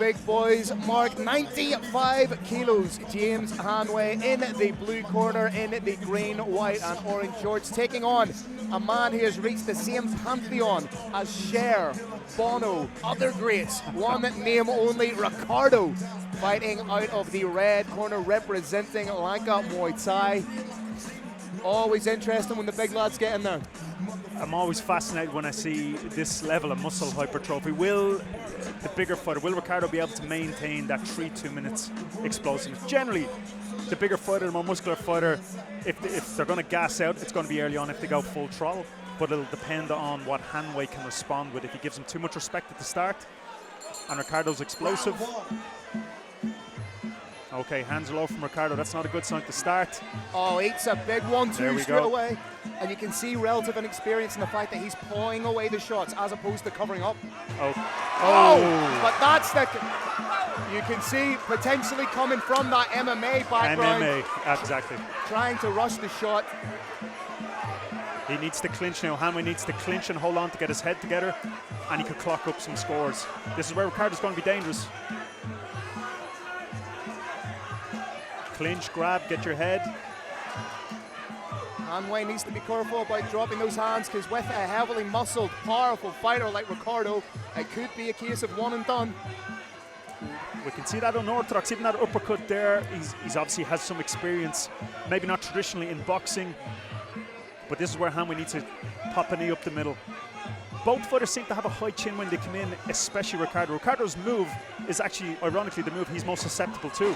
big boys mark 95 kilos. James Handway in the blue corner in the green, white and orange shorts, taking on a man who has reached the same pantheon as Cher, Bono, other greats, one name only, Ricardo, fighting out of the red corner representing Langka Muay Thai. Always interesting when the big lads get in there. I'm always fascinated when I see this level of muscle hypertrophy. Will the bigger fighter, will Ricardo be able to maintain that 3-2 minutes explosiveness? Generally, the bigger fighter, the more muscular fighter, if they're going to gas out, it's going to be early on if they go full throttle. But it'll depend on what Handway can respond with. If he gives him too much respect at the start, and Ricardo's explosive. Okay, hands low from Ricardo. That's not a good sign to start. Oh, eats a big 1-2 straight away. And you can see relative inexperience in the fact that he's pawing away the shots as opposed to covering up. Oh, but that's the... You can see potentially coming from that MMA background. MMA, exactly. Trying to rush the shot. He needs to clinch now. Handway needs to clinch and hold on to get his head together, and he could clock up some scores. This is where Ricardo's going to be dangerous. Clinch, grab, get your head. Handway needs to be careful about dropping those hands, because with a heavily muscled, powerful fighter like Ricardo, it could be a case of one and done. We can see that unorthodox, even that uppercut there. He's obviously has some experience, maybe not traditionally in boxing, but this is where Handway needs to pop a knee up the middle. Both fighters seem to have a high chin when they come in, especially Ricardo. Ricardo's move is actually, ironically, the move he's most susceptible to.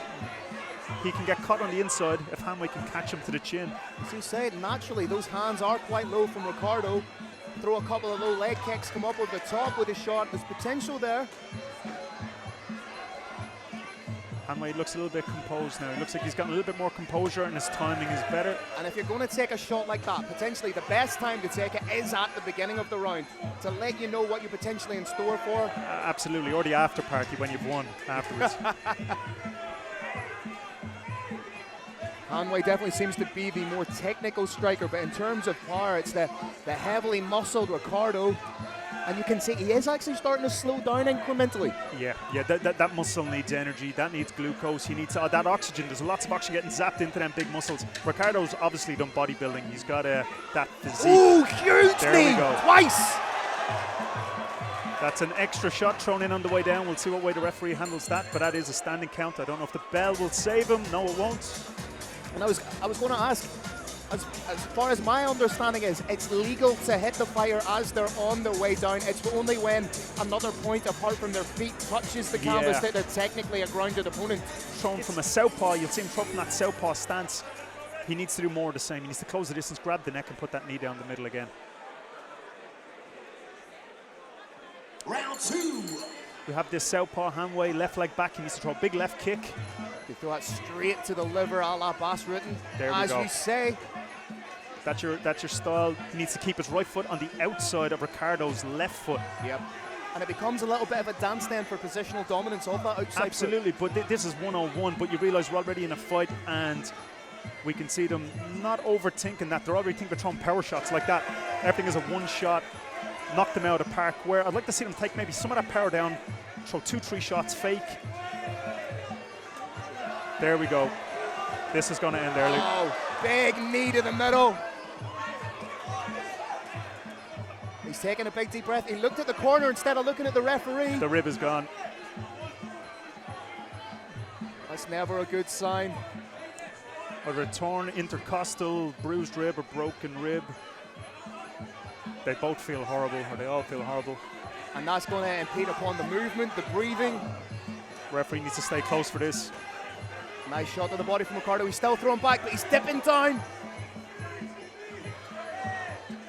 He can get caught on the inside if Handway can catch him to the chin. As you said, naturally, those hands are quite low from Ricardo. Throw a couple of low leg kicks, come up over the top with a shot. There's potential there. Handway looks a little bit composed now. He looks like he's got a little bit more composure and his timing is better. And if you're going to take a shot like that, potentially the best time to take it is at the beginning of the round, to let you know what you're potentially in store for. Absolutely, or the after party when you've won afterwards. Handway definitely seems to be the more technical striker, but in terms of power, it's the heavily muscled Ricardo. And you can see he is actually starting to slow down incrementally. Yeah, that muscle needs energy, that needs glucose, he needs that oxygen. There's lots of oxygen getting zapped into them big muscles. Ricardo's obviously done bodybuilding. He's got that physique. Ooh, huge knee, twice! That's an extra shot thrown in on the way down. We'll see what way the referee handles that, but that is a standing count. I don't know if the bell will save him. No, it won't. And I was going to ask, as far as my understanding is, it's legal to hit the fighter as they're on their way down. It's only when another point apart from their feet touches the canvas that they're technically a grounded opponent. Thrown from a southpaw, you'll see him throw from that southpaw stance. He needs to do more of the same. He needs to close the distance, grab the neck and put that knee down the middle again. Round 2. We have this southpaw Handway, left leg back. He needs to throw a big left kick. They throw that straight to the liver a la Bass Rutten. There we go. As we say. That's your style. He needs to keep his right foot on the outside of Ricardo's left foot. Yep. And it becomes a little bit of a dance then for positional dominance of that outside Absolutely, foot. but this is one-on-one, but you realize we're already in a fight and we can see them not overthinking that. They're already thinking of throwing power shots like that. Everything is a one shot, knock them out of the park, where I'd like to see them take maybe some of that power down, throw 2-3 shots, fake. There we go. This is going to end early. Oh, big knee to the middle. He's taking a big deep breath. He looked at the corner instead of looking at the referee. The rib is gone. That's never a good sign. Either a torn intercostal, bruised rib, or broken rib. They both feel horrible, or they all feel horrible. And that's going to impede upon the movement, the breathing. Referee needs to stay close for this. Nice shot to the body from Ricardo. He's still throwing back, but he's dipping down.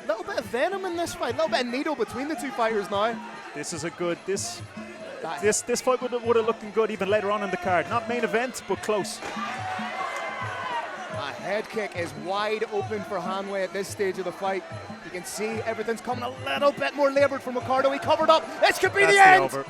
A little bit of venom in this fight, a little bit of needle between the two fighters now. This is a good, this fight would have looked good even later on in the card. Not main event, but close. A head kick is wide open for Handway at this stage of the fight. You can see everything's coming a little bit more laboured from Ricardo. He covered up. This could be the end. Over.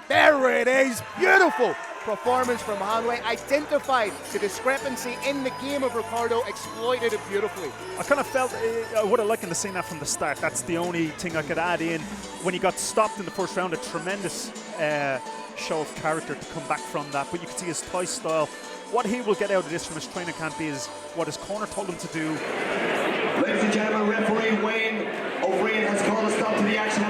There it is. Beautiful. performance from Handway. Identified the discrepancy in the game of Ricardo, exploited it beautifully. I kind of felt I would have liked to see that from the start. That's the only thing I could add in. When he got stopped in the first round, a tremendous show of character to come back from that. But you can see his Thai style. What he will get out of this from his training camp is what his corner told him to do. Ladies and gentlemen, referee Wayne O'Brien has called a stop to the action.